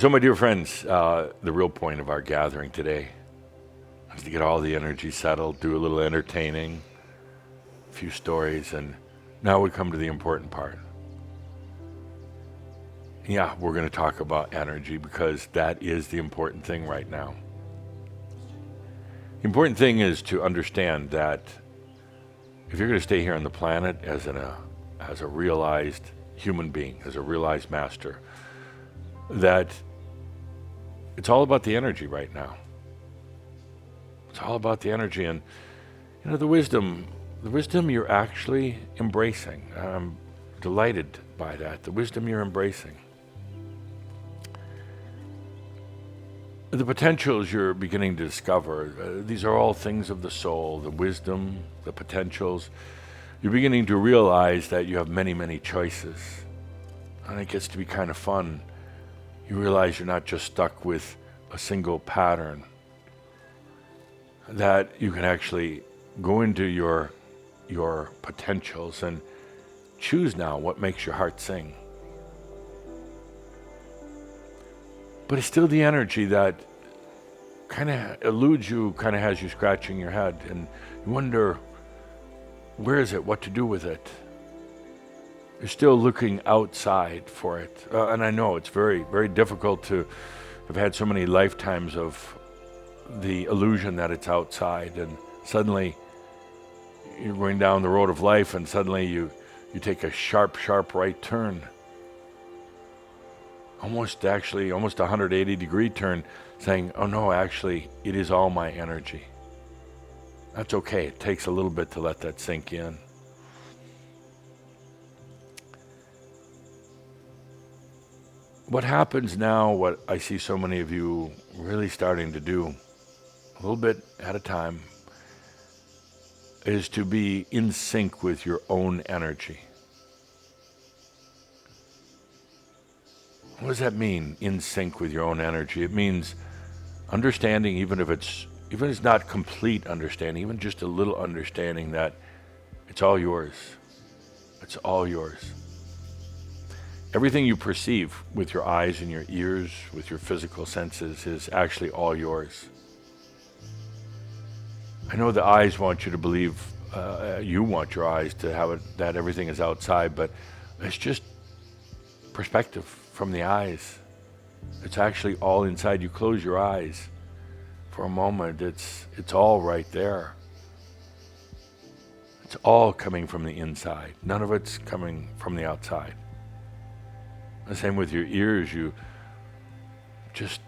So, my dear friends, the real point of our gathering today is to get all the energy settled, do a little entertaining, a few stories, and now we come to the important part. Yeah, we're going to talk about energy because that is the important thing right now. The important thing is to understand that if you're going to stay here on the planet as a realized human being, as a realized master, that it's all about the energy right now. It's all about the energy, and the wisdom you're actually embracing. I'm delighted by that. The wisdom you're embracing. The potentials you're beginning to discover, these are all things of the soul, the wisdom, the potentials. You're beginning to realize that you have many, many choices. And it gets to be kind of fun. You realize you're not just stuck with a single pattern, that you can actually go into your potentials and choose now what makes your heart sing. But it's still the energy that kind of eludes you, kind of has you scratching your head, and you wonder, where is it, what to do with it? You're still looking outside for it. And I know it's very, very difficult to have had so many lifetimes of the illusion that it's outside, and suddenly you're going down the road of life and suddenly you take a sharp, sharp right turn. Almost a 180-degree turn, saying, oh no, actually, it is all my energy. That's okay. It takes a little bit to let that sink in. What happens now, what I see so many of you really starting to do, a little bit at a time, is to be in sync with your own energy. What does that mean, in sync with your own energy? It means understanding, even if it's not complete understanding, even just a little understanding that it's all yours. It's all yours. Everything you perceive with your eyes and your ears, with your physical senses, is actually all yours. I know the eyes want you to believe, you want your eyes to have it, that everything is outside, but it's just perspective from the eyes. It's actually all inside. You close your eyes for a moment, it's all right there. It's all coming from the inside. None of it's coming from the outside. The same with your ears. You just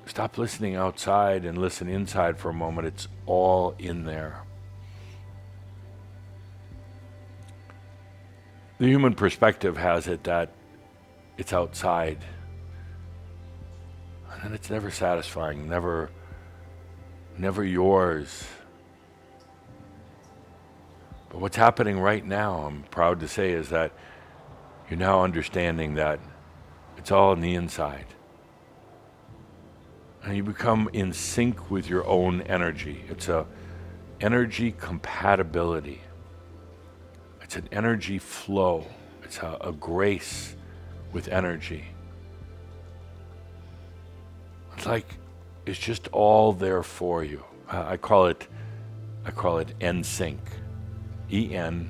stop listening outside and listen inside for a moment. It's all in there. The human perspective has it that it's outside. And then it's never satisfying, never yours. But what's happening right now, I'm proud to say, is that you're now understanding that it's all on the inside. And you become in sync with your own energy. It's a energy compatibility. It's an energy flow. It's a grace with energy. It's like it's just all there for you. I call it Ensynch. E-N-S-Y-C-H.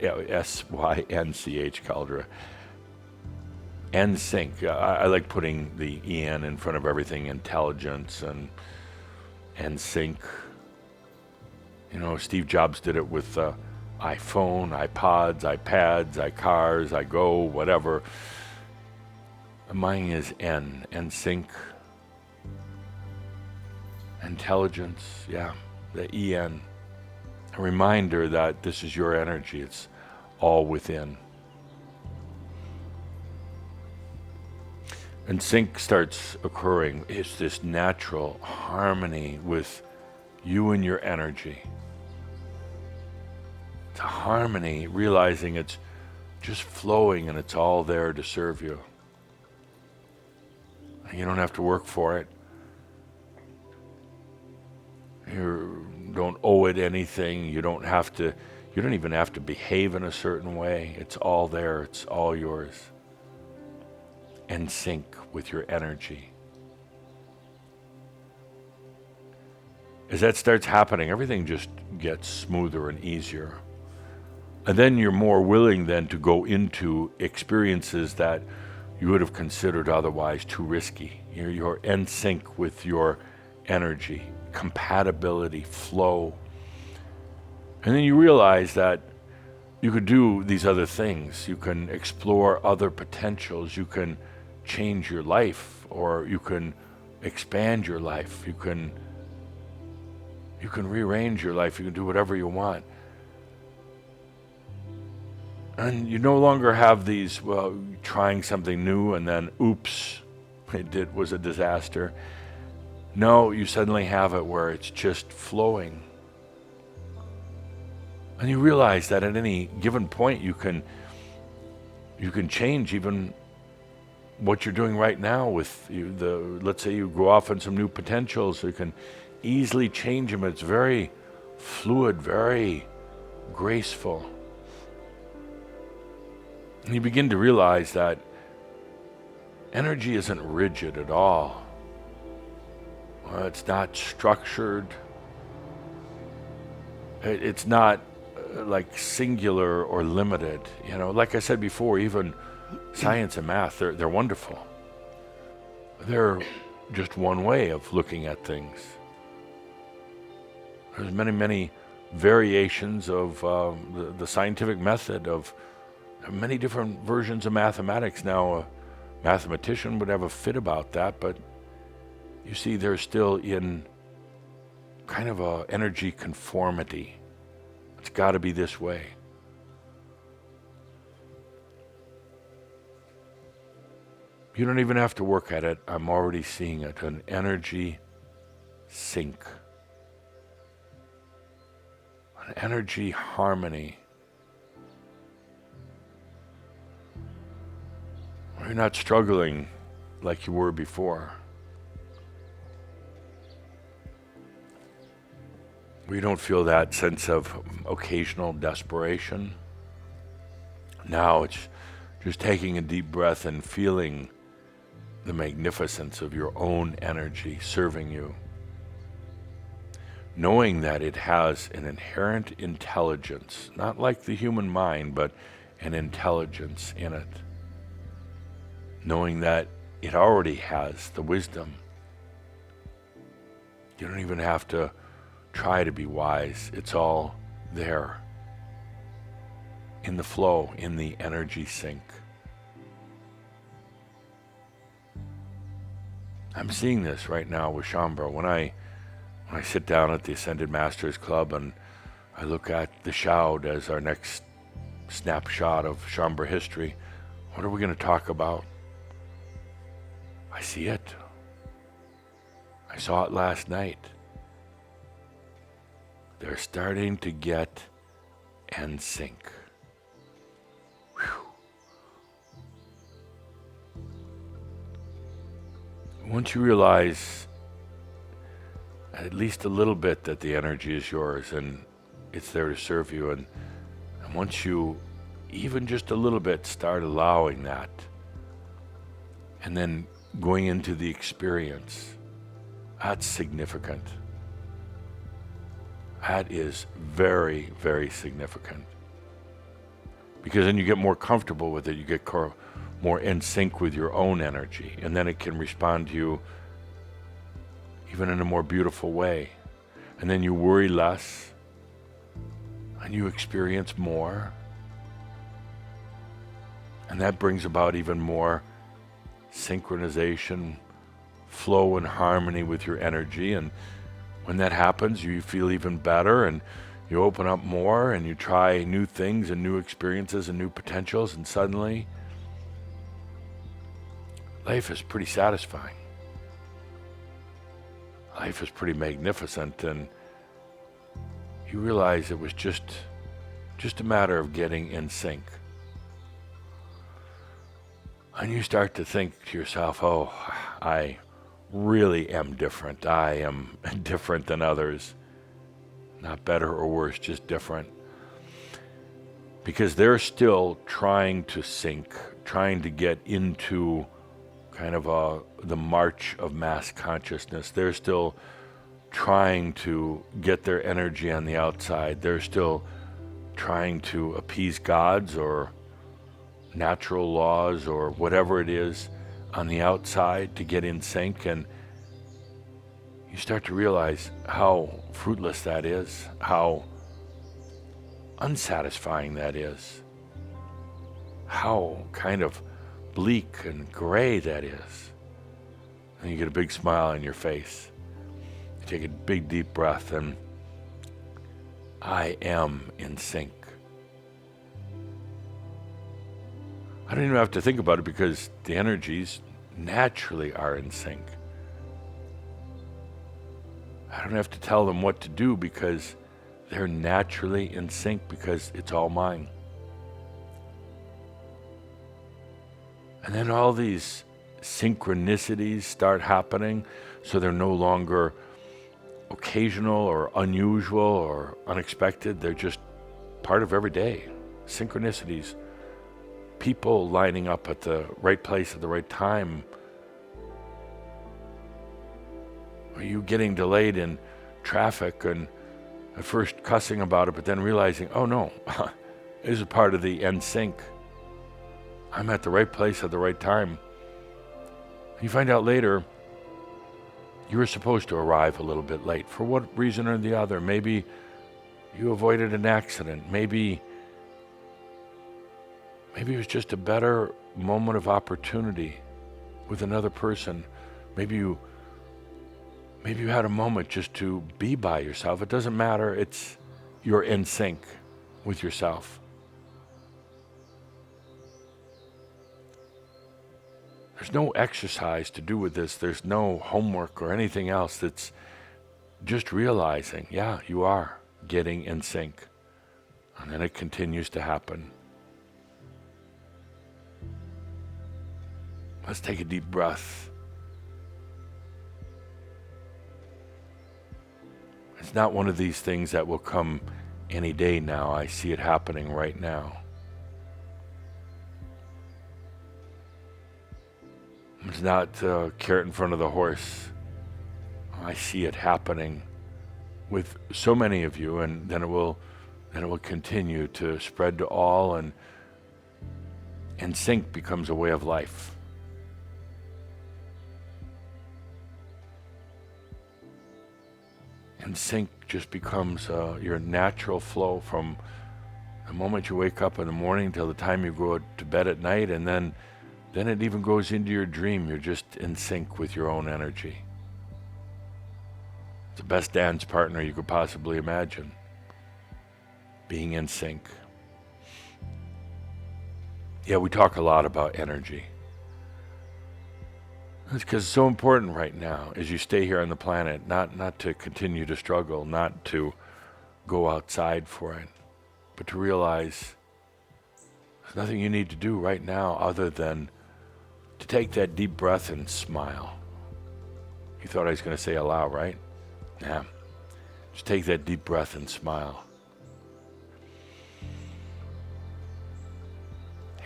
Yeah, S-Y-N-C-H, Caldera. Ensynch. I like putting the E-N in front of everything, intelligence and sync. Steve Jobs did it with iPhone, iPods, iPads, iCars, iGo, whatever. Mine is Ensynch. Intelligence, yeah, the E-N. A reminder that this is your energy. It's all within. And sync starts occurring. It's this natural harmony with you and your energy. It's a harmony, realizing it's just flowing and it's all there to serve you. You don't have to work for it. You don't owe it anything. You don't have to You don't even have to behave in a certain way. It's all there. It's all yours. In sync with your energy. As that starts happening, everything just gets smoother and easier. And then you're more willing then to go into experiences that you would have considered otherwise too risky. You're in sync with your energy, compatibility, flow. And then you realize that you could do these other things. You can explore other potentials. You can change your life, or you can expand your life. You can rearrange your life. You can do whatever you want. And you no longer have these, trying something new and then, oops, it was a disaster. No, you suddenly have it where it's just flowing. And you realize that at any given point you can change even what you're doing right now with let's say you go off on some new potentials, so you can easily change them. It's very fluid, very graceful. And you begin to realize that energy isn't rigid at all. It's not structured. It's not like singular or limited. Like I said before, even science and math, they're wonderful. They're just one way of looking at things. There's many, many variations of the scientific method, of many different versions of mathematics. Now, a mathematician would have a fit about that, but you see, they're still in kind of a energy conformity. It's got to be this way. You don't even have to work at it. I'm already seeing it, an energy sync, an energy harmony. You're not struggling like you were before. We don't feel that sense of occasional desperation. Now it's just taking a deep breath and feeling the magnificence of your own energy serving you. Knowing that it has an inherent intelligence, not like the human mind, but an intelligence in it. Knowing that it already has the wisdom. You don't even have to try to be wise. It's all there. In the flow, in the energy sync. I'm seeing this right now with Shaumbra. When I sit down at the Ascended Masters Club and I look at the Shoud as our next snapshot of Shaumbra history, what are we going to talk about? I see it. I saw it last night. They're starting to get in sync. Whew. Once you realize at least a little bit that the energy is yours and it's there to serve you, and once you even just a little bit start allowing that, and then going into the experience, that's significant. That is very, very significant. Because then you get more comfortable with it, you get more in sync with your own energy, and then it can respond to you even in a more beautiful way. And then you worry less, and you experience more. And that brings about even more synchronization, flow and harmony with your energy. And when that happens, you feel even better, and you open up more, and you try new things and new experiences and new potentials, and suddenly life is pretty satisfying. Life is pretty magnificent, and you realize it was just a matter of getting in sync. And you start to think to yourself, oh, I really am different. I am different than others. Not better or worse, just different. because they're still trying to sync, trying to get into kind of the march of mass consciousness. They're still trying to get their energy on the outside. They're still trying to appease gods or natural laws or whatever it is on the outside to get in sync. And you start to realize how fruitless that is, how unsatisfying that is, how kind of bleak and gray that is. And you get a big smile on your face. You take a big deep breath, and I am in sync. I don't even have to think about it because the energies naturally are in sync. I don't have to tell them what to do because they're naturally in sync, because it's all mine. And then all these synchronicities start happening, so they're no longer occasional or unusual or unexpected. They're just part of every day. Synchronicities, people lining up at the right place at the right time. Are you getting delayed in traffic and at first cussing about it, but then realizing, oh no, this is part of the Ensynch. I'm at the right place at the right time. You find out later, you were supposed to arrive a little bit late for what reason or the other. Maybe you avoided an accident. Maybe it was just a better moment of opportunity with another person. Maybe you had a moment just to be by yourself. It doesn't matter. You're in sync with yourself. There's no exercise to do with this. There's no homework or anything else. It's just realizing, yeah, you are getting in sync. And then it continues to happen. Let's take a deep breath. It's not one of these things that will come any day now. I see it happening right now. It's not a carrot in front of the horse. I see it happening with so many of you, and then it will continue to spread to all, and sync becomes a way of life. And sync just becomes your natural flow from the moment you wake up in the morning till the time you go to bed at night, and then it even goes into your dream. You're just in sync with your own energy. It's the best dance partner you could possibly imagine, being in sync. Yeah, we talk a lot about energy. It's because it's so important right now as you stay here on the planet, not to continue to struggle, not to go outside for it, but to realize there's nothing you need to do right now other than to take that deep breath and smile. You thought I was going to say allow, right? Yeah. Just take that deep breath and smile.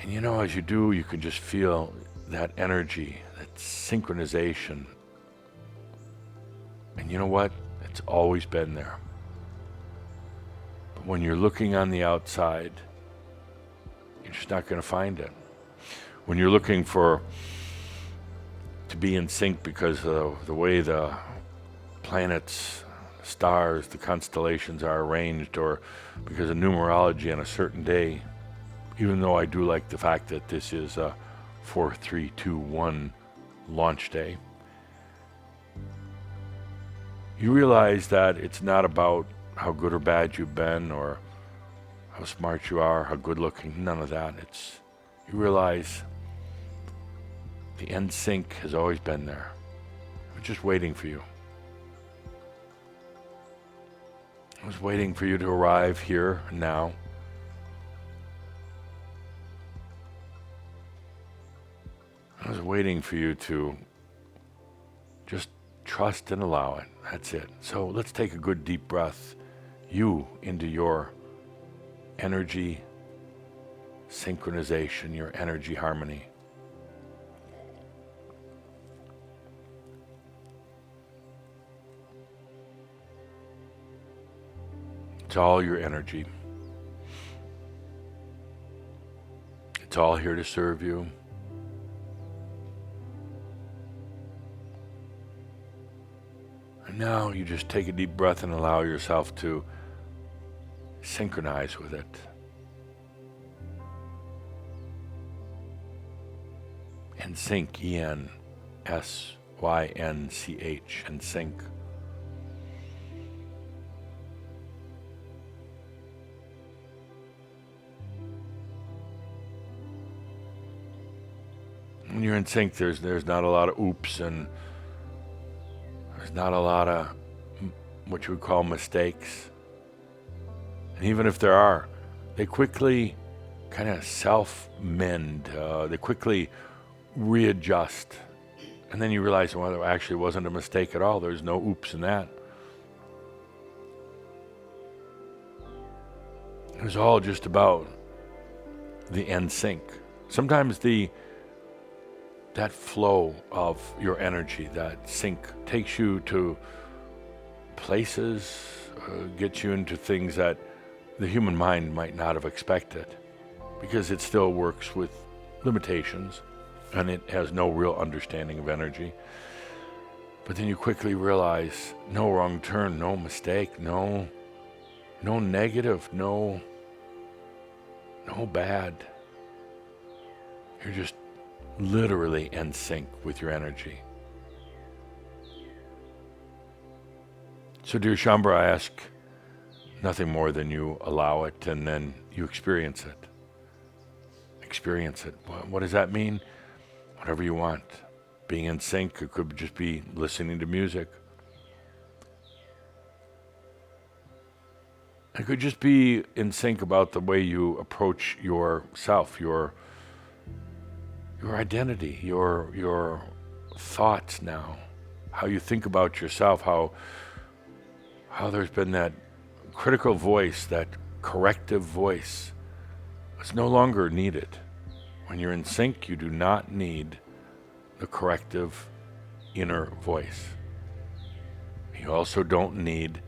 And you know, as you do, you can just feel that energy, that synchronization. And you know what? It's always been there. But when you're looking on the outside, you're just not going to find it. When you're looking to be in sync because of the way the planets, stars, the constellations are arranged, or because of numerology on a certain day, even though I do like the fact that this is a 4-3-2-1 launch day, you realize that it's not about how good or bad you've been or how smart you are, how good looking, none of that. You realize the Ensynch has always been there. We're just waiting for you. I was waiting for you to arrive here now. I was waiting for you to just trust and allow it. That's it. So let's take a good deep breath, you into your energy, synchronization, your energy harmony. It's all your energy. It's all here to serve you. And now you just take a deep breath and allow yourself to synchronize with it. Ensynch, E-N-S-Y-N-C-H, Ensynch. When you're in sync, there's not a lot of oops, and there's not a lot of what you would call mistakes. And even if there are, they quickly kind of self-mend. They quickly readjust. And then you realize, well, there actually wasn't a mistake at all. There's no oops in that. It was all just about the Ensynch. Sometimes that flow of your energy, that sync, takes you to places, gets you into things that the human mind might not have expected, because it still works with limitations and it has no real understanding of energy. But then you quickly realize, no wrong turn, no mistake, no negative, no bad. You're just literally in sync with your energy. So dear Shambhara, I ask nothing more than you allow it, and then you experience it. Experience it. What does that mean? Whatever you want. Being in sync, it could just be listening to music. It could just be in sync about the way you approach yourself, your identity, your thoughts now, how you think about yourself, how there's been that critical voice, that corrective voice. It's no longer needed. When you're in sync, you do not need the corrective inner voice. You also don't need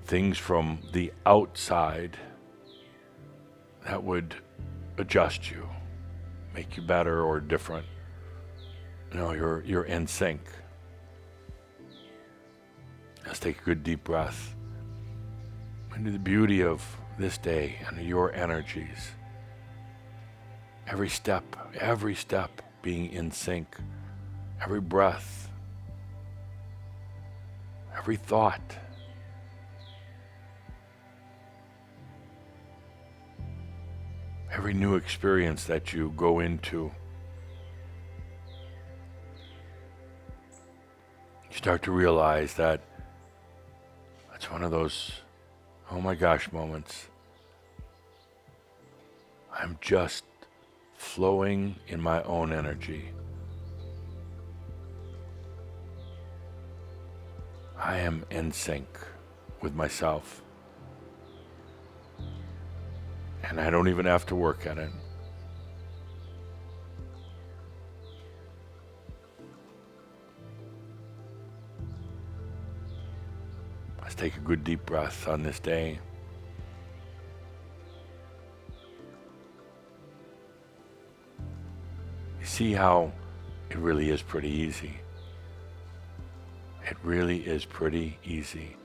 things from the outside that would adjust you, make you better or different. No, you're in sync. Let's take a good deep breath into the beauty of this day and your energies. Every step being in sync. Every breath, every thought. Every new experience that you go into, you start to realize that it's one of those, oh my gosh moments. I'm just flowing in my own energy. I am in sync with myself. And I don't even have to work at it. Let's take a good deep breath on this day. You see how it really is pretty easy. It really is pretty easy.